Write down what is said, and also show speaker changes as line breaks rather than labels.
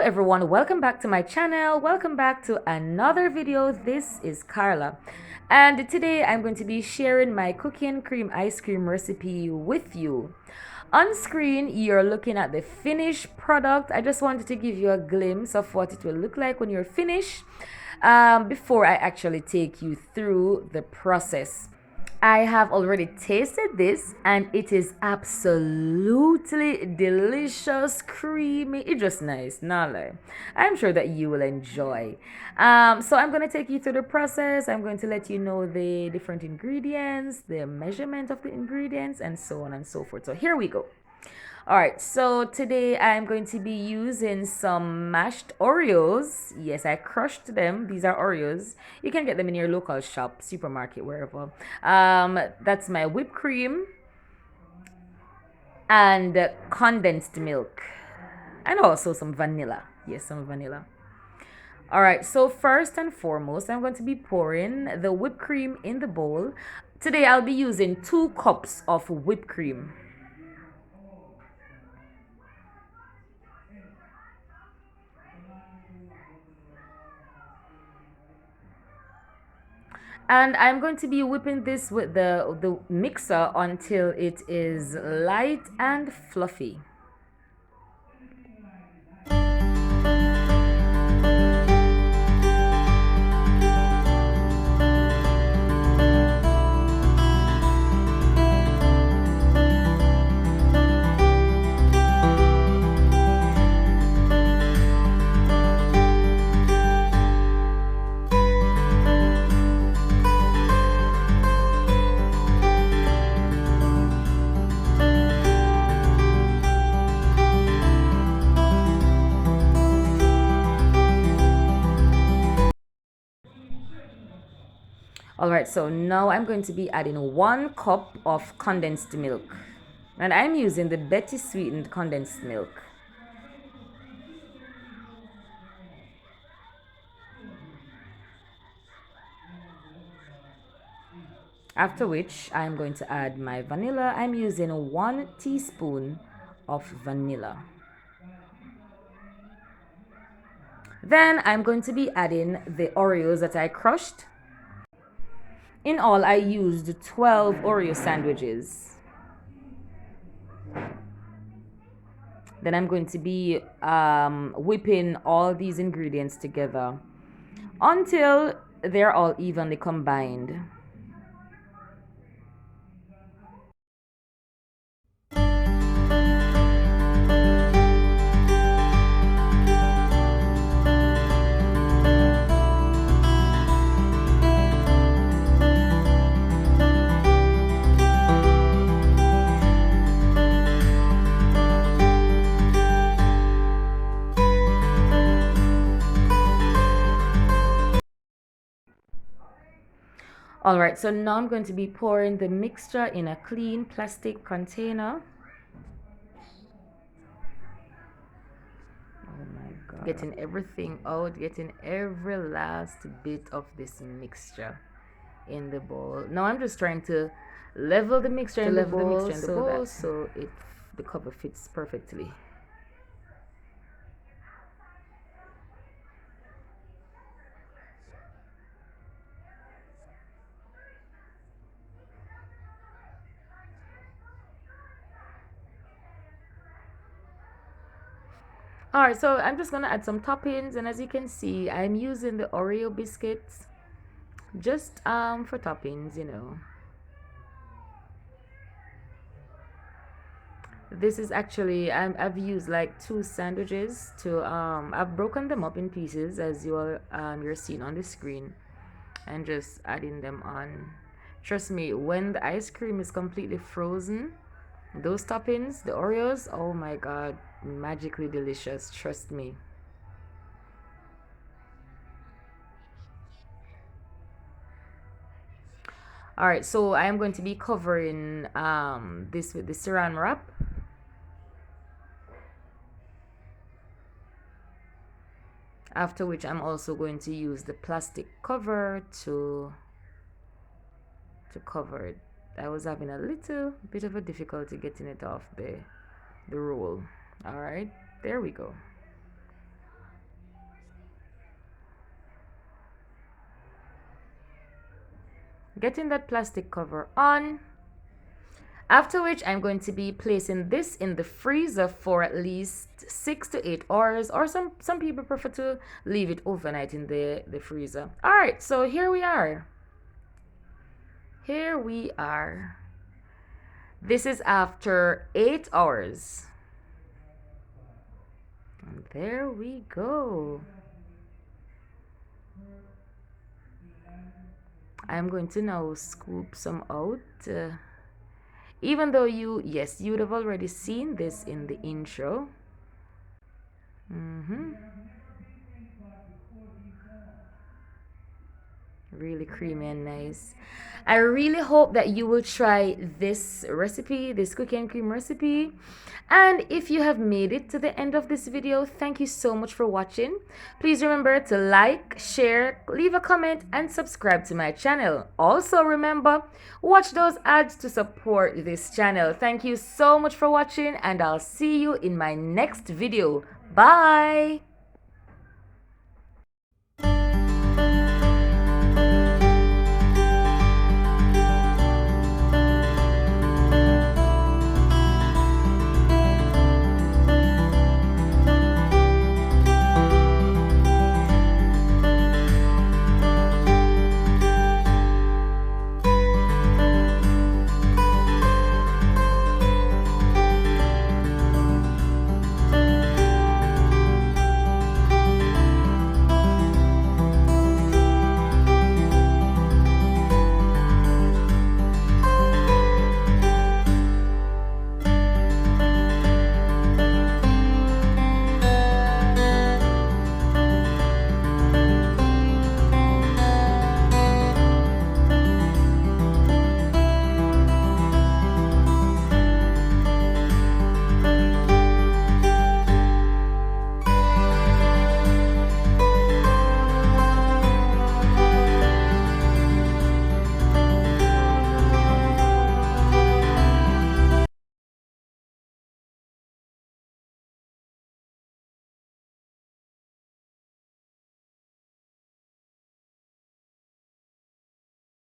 everyone, welcome back to my channel. Welcome back to another video. This is Carla, and today I'm going to be sharing my cookie and cream ice cream recipe with you. On screen you're looking at the finished product. I just wanted to give you a glimpse of what it will look like when you're finished, before I actually take you through the process. I have already tasted this and it is absolutely delicious, creamy. It's just nice, not lie. I'm sure that you will enjoy. So I'm going to take you through the process. I'm going to let you know the different ingredients, the measurement of the ingredients, and so on and so forth. So here we go. All right, so today I'm going to be using some mashed Oreos. Yes, I crushed them. These are Oreos. You can get them in your local shop, supermarket, wherever. That's my whipped cream and condensed milk, and also some vanilla. Yes, some vanilla. All right, so first and foremost, I'm going to be pouring the whipped cream in the bowl. Today I'll be using 2 cups of whipped cream. And I'm going to be whipping this with the mixer until it is light and fluffy. All right, so now I'm going to be adding 1 cup of condensed milk. And I'm using the Betty sweetened condensed milk. After which I'm going to add my vanilla. I'm using 1 teaspoon of vanilla. Then I'm going to be adding the Oreos that I crushed. In all, I used 12 Oreo sandwiches. Then I'm going to be whipping all these ingredients together until they're all evenly combined. All right, so now I'm going to be pouring the mixture in a clean plastic container. Oh my God. Getting everything out, getting every last bit of this mixture in the bowl. Now I'm just trying to level the mixture in the bowl so the cover fits perfectly. All right, so I'm just gonna add some toppings, and as you can see, I'm using the Oreo biscuits just for toppings, you know. This is actually I've used like 2 sandwiches to I've broken them up in pieces, as you're seeing on the screen, and just adding them on. Trust me, when the ice cream is completely frozen, those toppings, the Oreos, oh my God, magically delicious, trust me. All right, so I am going to be covering this with the saran wrap. After which I'm also going to use the plastic cover to cover it. I was having a little bit of a difficulty getting it off the roll. All right, there we go. getting that plastic cover on. After which I'm going to be placing this in the freezer for at least 6 to 8 hours, or some people prefer to leave it overnight in the freezer. All right, so here we are. Here we are. This is after 8 hours. And there we go. I'm going to now scoop some out. Even though you would have already seen this in the intro. Really creamy and nice. I really hope that you will try this recipe, this cookie and cream recipe. And if you have made it to the end of this video, thank you so much for watching. Please remember to like, share, leave a comment, and subscribe to my channel. Also remember, watch those ads to support this channel. Thank you so much for watching, and I'll see you in my next video. Bye!